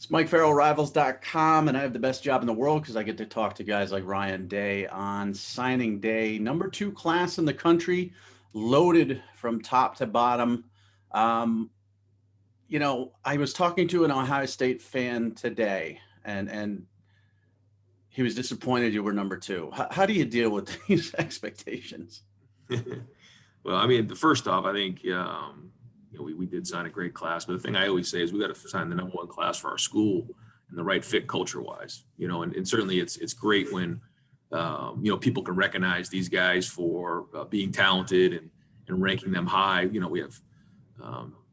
It's Mike Farrell, Rivals.com, and I have the best job in the world because I get to talk to guys like Ryan Day on signing day. #2 class in the country, loaded from top to bottom. Um, I was talking to an Ohio State fan today, and he was disappointed you were #2. How do you deal with these expectations? Well, I mean, the first off, I think we did sign a great class, but the thing I always say is we got to sign the #1 class for our school and the right fit culture-wise. And certainly it's great when people can recognize these guys for being talented and ranking them high. We have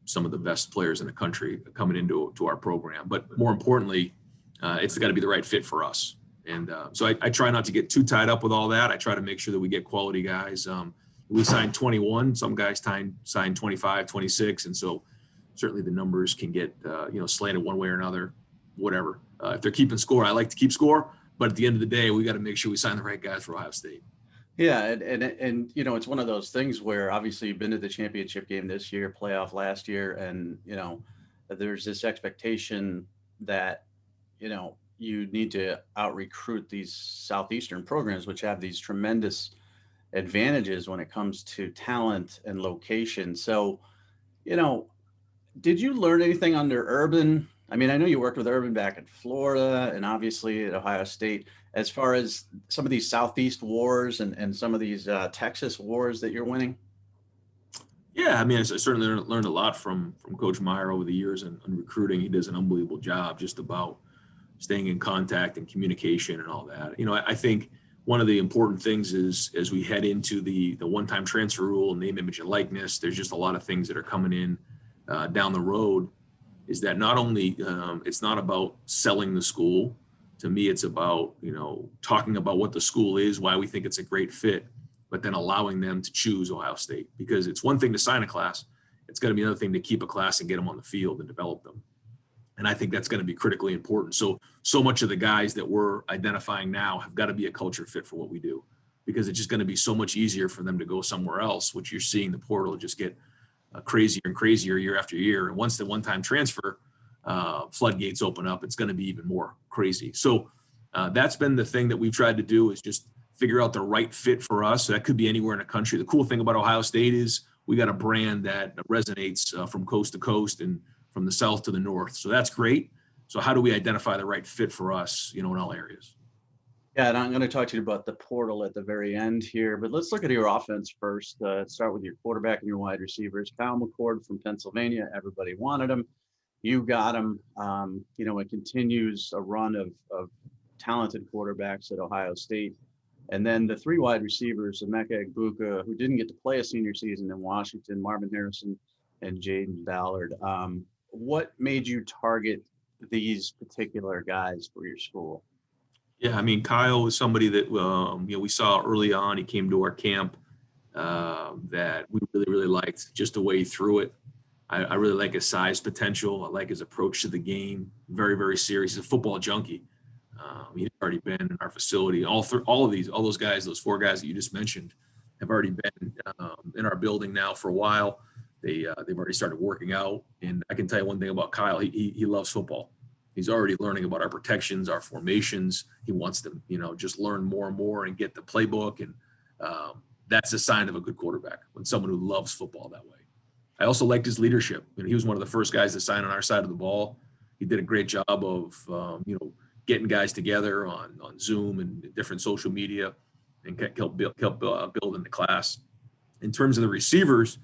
some of the best players in the country coming into our program, but more importantly, it's got to be the right fit for us. And so I try not to get too tied up with all that. I try to make sure that we get quality guys. We signed 21. Some guys signed 25, 26. And so certainly the numbers can get, slanted one way or another, whatever. If they're keeping score, I like to keep score. But at the end of the day, we got to make sure we sign the right guys for Ohio State. Yeah, and it's one of those things where obviously you've been to the championship game this year, playoff last year, and, there's this expectation that, you need to out-recruit these Southeastern programs, which have these tremendous advantages when it comes to talent and location. So, did you learn anything under Urban? I mean, I know you worked with Urban back in Florida and obviously at Ohio State, as far as some of these Southeast wars and some of these Texas wars that you're winning. Yeah, I mean, I certainly learned a lot from Coach Meyer over the years and recruiting. He does an unbelievable job just about staying in contact and communication and all that. I think one of the important things is as we head into the one-time transfer rule, name, image, and likeness, there's just a lot of things that are coming in down the road, is that not only it's not about selling the school. To me, it's about, talking about what the school is, why we think it's a great fit, but then allowing them to choose Ohio State. Because it's one thing to sign a class. It's going to be another thing to keep a class and get them on the field and develop them. And I think that's going to be critically important. So much of the guys that we're identifying now have got to be a culture fit for what we do, because it's just going to be so much easier for them to go somewhere else, which you're seeing the portal just get crazier and crazier year after year. And once the one-time transfer floodgates open up, it's going to be even more crazy. So that's been the thing that we've tried to do, is just figure out the right fit for us. So that could be anywhere in the country. The cool thing about Ohio State is we got a brand that resonates from coast to coast and from the south to the north. So that's great. So how do we identify the right fit for us, in all areas? Yeah, and I'm going to talk to you about the portal at the very end here, but let's look at your offense first. Start with your quarterback and your wide receivers. Kyle McCord from Pennsylvania, everybody wanted him. You got him. It continues a run of talented quarterbacks at Ohio State. And then the 3 wide receivers, Emeka Egbuka, who didn't get to play a senior season in Washington, Marvin Harrison, and Jaden Ballard. What made you target these particular guys for your school? Yeah, I mean, Kyle was somebody that we saw early on. He came to our camp that we really, really liked, just the way he threw it. I really like his size potential. I like his approach to the game. Very, very serious. He's a football junkie. He's already been in our facility. All those guys, those 4 guys that you just mentioned, have already been in our building now for a while. They've already started working out. And I can tell you one thing about Kyle. He loves football. He's already learning about our protections, our formations. He wants to, just learn more and more and get the playbook. And that's a sign of a good quarterback, when someone who loves football that way. I also liked his leadership. He was one of the first guys to sign on our side of the ball. He did a great job of, getting guys together on Zoom and different social media, and helped building the class. In terms of the receivers,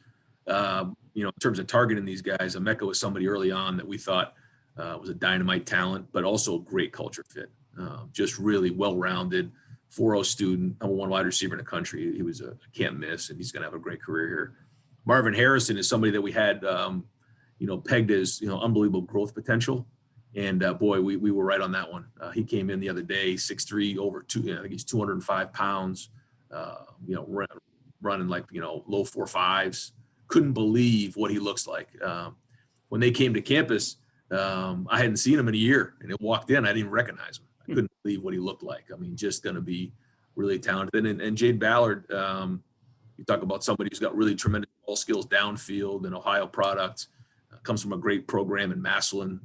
in terms of targeting these guys, Emeka was somebody early on that we thought was a dynamite talent, but also a great culture fit. Just really well-rounded, 4.0 student, #1 wide receiver in the country. He was a can't miss, and he's going to have a great career here. Marvin Harrison is somebody that we had, pegged as, unbelievable growth potential. And boy, we were right on that one. He came in the other day, 6'3", over 2, I think he's 205 pounds, running like, low 4.5s. Couldn't believe what he looks like. When they came to campus, I hadn't seen him in a year, and he walked in, I didn't even recognize him. I couldn't believe what he looked like. I mean, just going to be really talented. And Jade Ballard, you talk about somebody who's got really tremendous ball skills downfield, and Ohio product. comes from a great program in Massillon.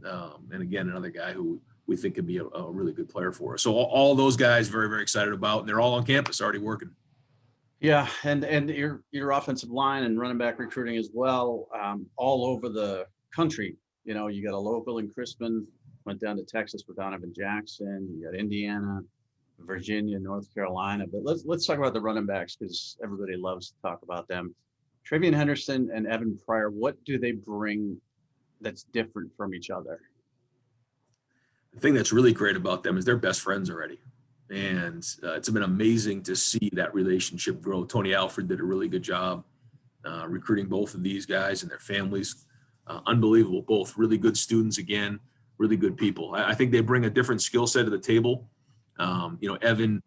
And again, another guy who we think could be a really good player for us. So all those guys very, very excited about, and they're all on campus already working. Yeah, and your offensive line and running back recruiting as well, all over the country. You know, you got a local in Crispin, went down to Texas with Donovan Jackson. You got Indiana, Virginia, North Carolina. But let's talk about the running backs because everybody loves to talk about them. Travion Henderson and Evan Pryor, what do they bring that's different from each other? The thing that's really great about them is they're best friends already. And it's been amazing to see that relationship grow. Tony Alford did a really good job recruiting both of these guys and their families. Unbelievable, both really good students, again, really good people. I think they bring a different skill set to the table. Evan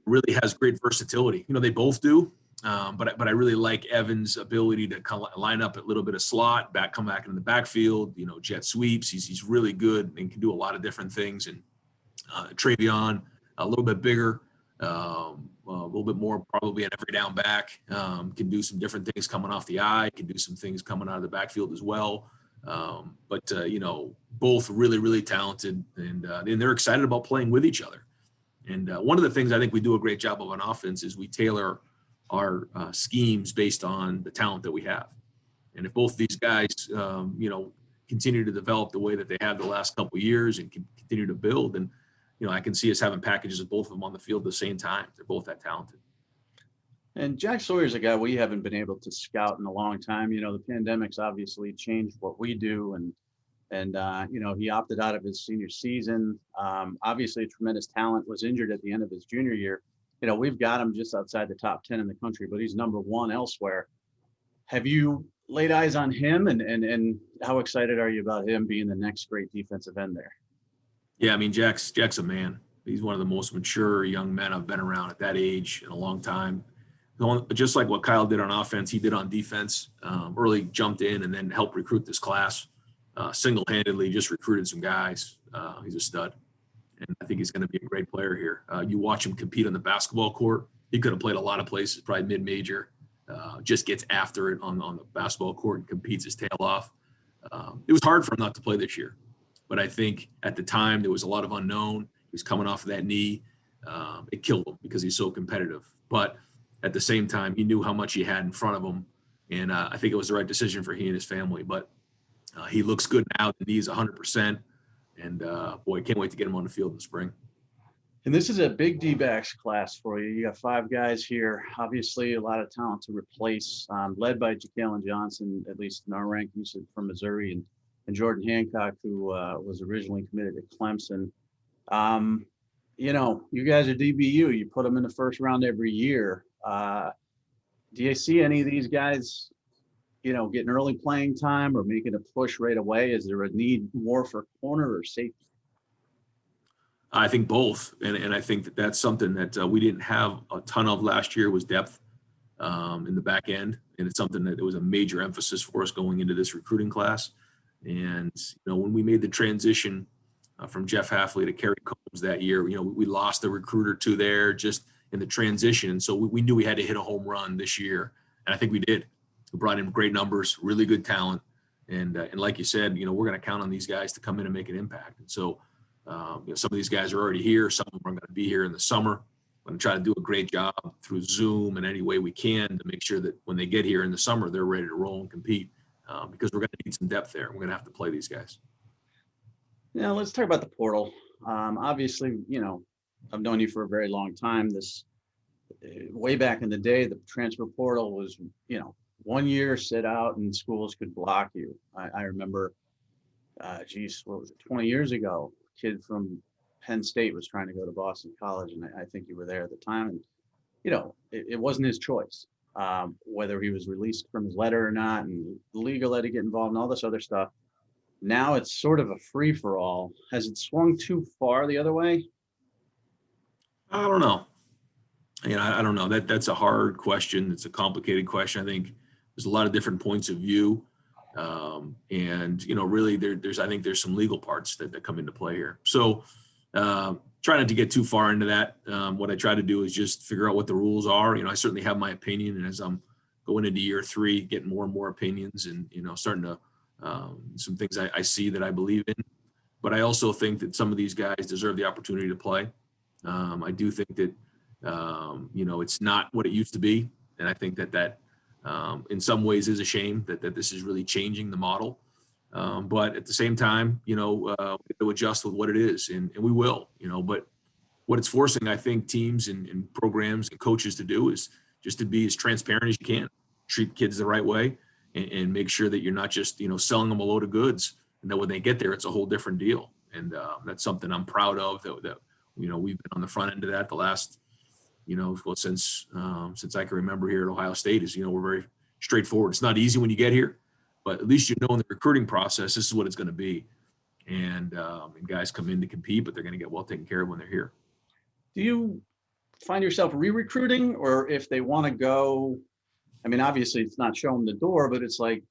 really has great versatility. They both do. But I really like Evan's ability to kind of line up a little bit of slot, come back into the backfield, jet sweeps. He's really good and can do a lot of different things. And Travion, a little bit bigger, a little bit more probably an every down back, can do some different things coming off the eye, can do some things coming out of the backfield as well. But both really, really talented, and they're excited about playing with each other. And one of the things I think we do a great job of on offense is we tailor our schemes based on the talent that we have. And if both these guys, continue to develop the way that they have the last couple of years and can continue to build, then, I can see us having packages of both of them on the field at the same time. They're both that talented. And Jack Sawyer is a guy we haven't been able to scout in a long time. The pandemic's obviously changed what we do, and he opted out of his senior season. Obviously, a tremendous talent, was injured at the end of his junior year. We've got him just outside the top 10 in the country, but he's number one elsewhere. Have you laid eyes on him, and how excited are you about him being the next great defensive end there? Yeah, I mean, Jack's a man. He's one of the most mature young men I've been around at that age in a long time. Just like what Kyle did on offense, he did on defense. Early jumped in and then helped recruit this class. Single-handedly just recruited some guys. He's a stud. And I think he's going to be a great player here. You watch him compete on the basketball court. He could have played a lot of places, probably mid-major. Just gets after it on the basketball court and competes his tail off. It was hard for him not to play this year. But I think at the time there was a lot of unknown. He was coming off of that knee. It killed him because he's so competitive. But at the same time, he knew how much he had in front of him. And I think it was the right decision for he and his family. But he looks good now. The knee's 100%. And, boy, can't wait to get him on the field in the spring. And this is a big D-backs class for you. You got 5 guys here. Obviously, a lot of talent to replace, led by Jalen Johnson, at least in our rankings, from Missouri, and Jordan Hancock, who was originally committed to Clemson. You guys are DBU. You put them in the first round every year. Do you see any of these guys, getting early playing time or making a push right away? Is there a need more for corner or safety? I think both. And I think that's something that we didn't have a ton of last year was depth in the back end. And it's something that was a major emphasis for us going into this recruiting class. And, when we made the transition from Jeff Hafley to Kerry Combs that year, we lost a recruiter or two there just in the transition. And so we knew we had to hit a home run this year. And I think we did. We brought in great numbers, really good talent. And like you said, we're going to count on these guys to come in and make an impact. And so, some of these guys are already here. Some of them are going to be here in the summer. I'm going to try to do a great job through Zoom and any way we can to make sure that when they get here in the summer, they're ready to roll and compete because we're going to need some depth there. We're going to have to play these guys. Now, let's talk about the portal. Obviously, I've known you for a very long time. This way back in the day, the transfer portal was, 1 year sit out and schools could block you. I remember, what was it, 20 years ago, a kid from Penn State was trying to go to Boston College, and I think you were there at the time. And, it wasn't his choice, whether he was released from his letter or not, and the legal had to get involved and all this other stuff. Now it's sort of a free-for-all. Has it swung too far the other way? I don't know. I don't know. That's a hard question. It's a complicated question. I think there's a lot of different points of view. Really I think there's some legal parts that come into play here. So try not to get too far into that. What I try to do is just figure out what the rules are. I certainly have my opinion. And as I'm going into year 3, getting more and more opinions and, starting to some things I see that I believe in. But I also think that some of these guys deserve the opportunity to play. I do think that, it's not what it used to be. And I think that in some ways is a shame that this is really changing the model. But at the same time, we have to adjust with what it is, and we will, but what it's forcing, I think, teams and programs and coaches to do is just to be as transparent as you can, treat kids the right way, and make sure that you're not just, selling them a load of goods, and that when they get there, it's a whole different deal. And that's something I'm proud of that we've been on the front end of that the last, since I can remember here at Ohio State is, we're very straightforward. It's not easy when you get here, but at least in the recruiting process, this is what it's going to be. And guys come in to compete, but they're going to get well taken care of when they're here. Do you find yourself re-recruiting, or if they want to go, I mean, obviously it's not showing the door, but it's like,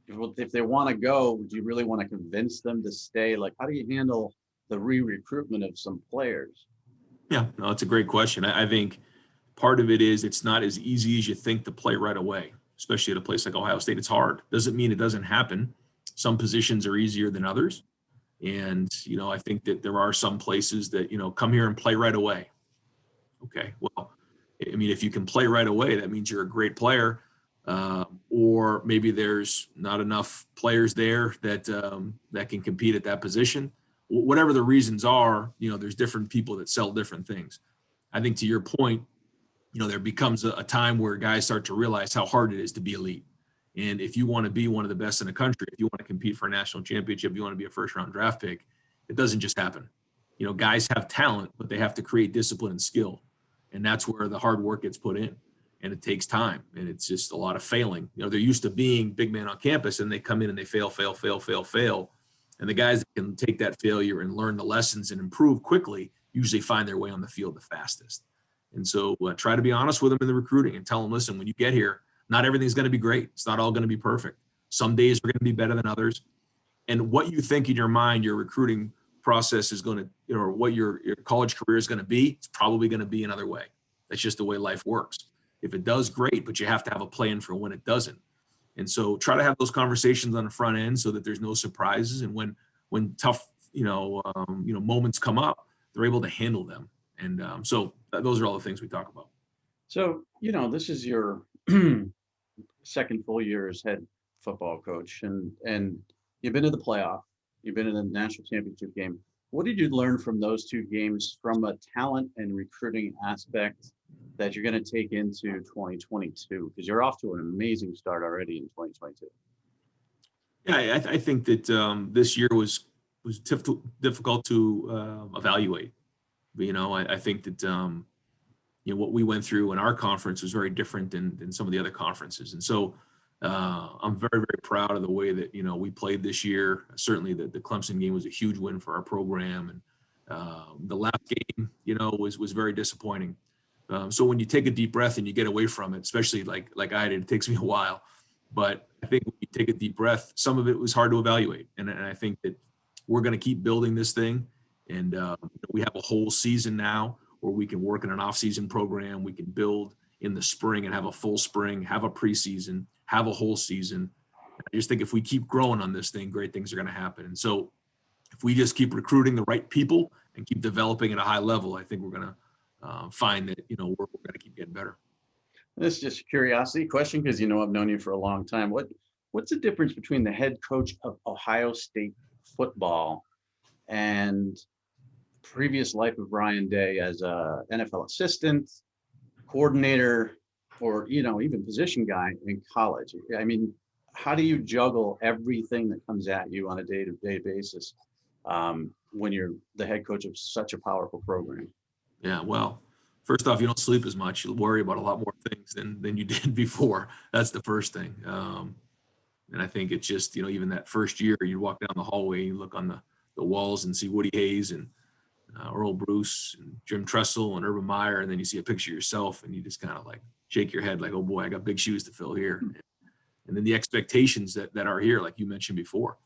if they want to go, do you really want to convince them to stay? Like, how do you handle the re-recruitment of some players? Yeah, no, it's a great question. I think part of it is it's not as easy as you think to play right away, especially at a place like Ohio State. It's hard. Doesn't mean it doesn't happen. Some positions are easier than others. And, I think that there are some places that, come here and play right away. Okay, well, I mean, if you can play right away, that means you're a great player. Or maybe there's not enough players there that can compete at that position. Whatever the reasons are, there's different people that sell different things. I think to your point, there becomes a time where guys start to realize how hard it is to be elite. And if you want to be one of the best in the country, if you want to compete for a national championship, you want to be a first-round draft pick, it doesn't just happen. Guys have talent, but they have to create discipline and skill. And that's where the hard work gets put in. And it takes time. And it's just a lot of failing. They're used to being big man on campus, and they come in and they fail. And the guys that can take that failure and learn the lessons and improve quickly usually find their way on the field the fastest. And so try to be honest with them in the recruiting and tell them, listen, when you get here, not everything's going to be great. It's not all going to be perfect. Some days are going to be better than others. And what you think in your mind, your recruiting process is going to, or what your college career is going to be, it's probably going to be another way. That's just the way life works. If it does, great, but you have to have a plan for when it doesn't. And so try to have those conversations on the front end so that there's no surprises. And when tough, moments come up, they're able to handle them. And so those are all the things we talk about. So, this is your second full year as head football coach, and you've been to the playoff, you've been in the national championship game. What did you learn from those two games from a talent and recruiting aspect that you're going to take into 2022? Because you're off to an amazing start already in 2022. Yeah, I think that this year was difficult to evaluate. But, I think that what we went through in our conference was very different than some of the other conferences. And so I'm very, very proud of the way that, we played this year. Certainly the Clemson game was a huge win for our program. And the last game, was very disappointing. So when you take a deep breath and you get away from it, especially like I did, it takes me a while. But I think when you take a deep breath, some of it was hard to evaluate. And I think that we're going to keep building this thing. And we have a whole season now where we can work in an off-season program. We can build in the spring and have a full spring, have a preseason, have a whole season. I just think if we keep growing on this thing, great things are going to happen. And so if we just keep recruiting the right people and keep developing at a high level, I think we're going to find that, we're going to keep getting better. This is just a curiosity question because, I've known you for a long time. What's the difference between the head coach of Ohio State football and previous life of Ryan Day as a NFL assistant, coordinator, or, even position guy in college? I mean, how do you juggle everything that comes at you on a day-to-day basis when you're the head coach of such a powerful program? Yeah, well, first off, you don't sleep as much. You'll worry about a lot more things than you did before. That's the first thing. And I think it's just, even that first year, you walk down the hallway, you look on the walls and see Woody Hayes and Earl Bruce and Jim Tressel and Urban Meyer, and then you see a picture of yourself and you just kind of like shake your head like, oh boy, I got big shoes to fill here. And then the expectations that are here, like you mentioned before,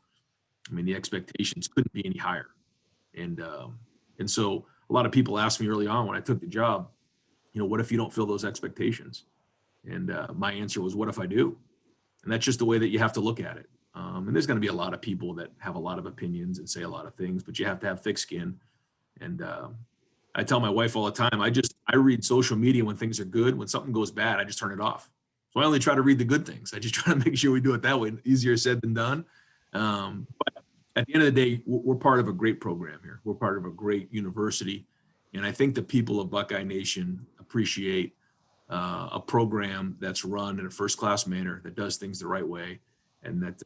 I mean, the expectations couldn't be any higher. And so a lot of people asked me early on when I took the job, what if you don't fill those expectations? And my answer was, what if I do? And that's just the way that you have to look at it. And there's going to be a lot of people that have a lot of opinions and say a lot of things, but you have to have thick skin. And I tell my wife all the time, I read social media when things are good. When something goes bad, I just turn it off. So I only try to read the good things. I just try to make sure we do it that way. Easier said than done. But at the end of the day, we're part of a great program here. We're part of a great university. And I think the people of Buckeye Nation appreciate a program that's run in a first-class manner, that does things the right way, and that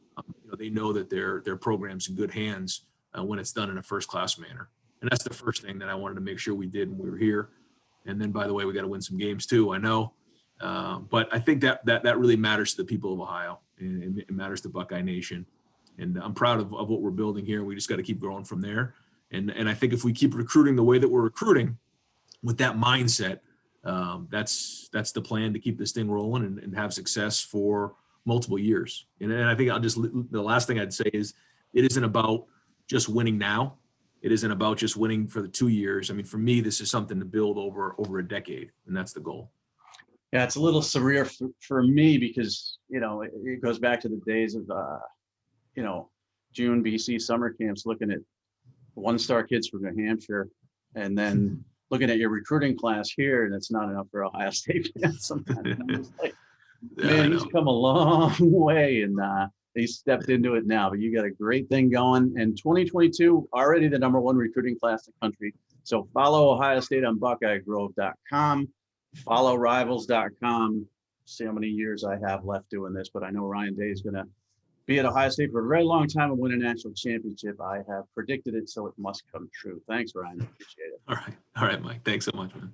they know that their program's in good hands when it's done in a first-class manner. And that's the first thing that I wanted to make sure we did when we were here. And then, by the way, we got to win some games too, I know. But I think that really matters to the people of Ohio, and it matters to Buckeye Nation. And I'm proud of what we're building here. We just got to keep growing from there. And I think if we keep recruiting the way that we're recruiting with that mindset, that's the plan to keep this thing rolling and have success for multiple years. And I think the last thing I'd say is it isn't about just winning now. It isn't about just winning for the 2 years. I mean, for me, this is something to build over a decade, and that's the goal. Yeah, it's a little surreal for me because, it goes back to the days of, June BC summer camps, looking at one-star kids from New Hampshire, and then looking at your recruiting class here, and it's not enough for Ohio State fans sometimes. And I'm just like, man, he's come a long way, and he's stepped into it now. But you got a great thing going. And 2022, already the #1 recruiting class in the country. So follow Ohio State on BuckeyeGrove.com. Follow Rivals.com. See how many years I have left doing this, but I know Ryan Day is going to be at Ohio State for a very long time and win a national championship. I have predicted it, so it must come true. Thanks, Ryan. Appreciate it. All right, Mike. Thanks so much, man.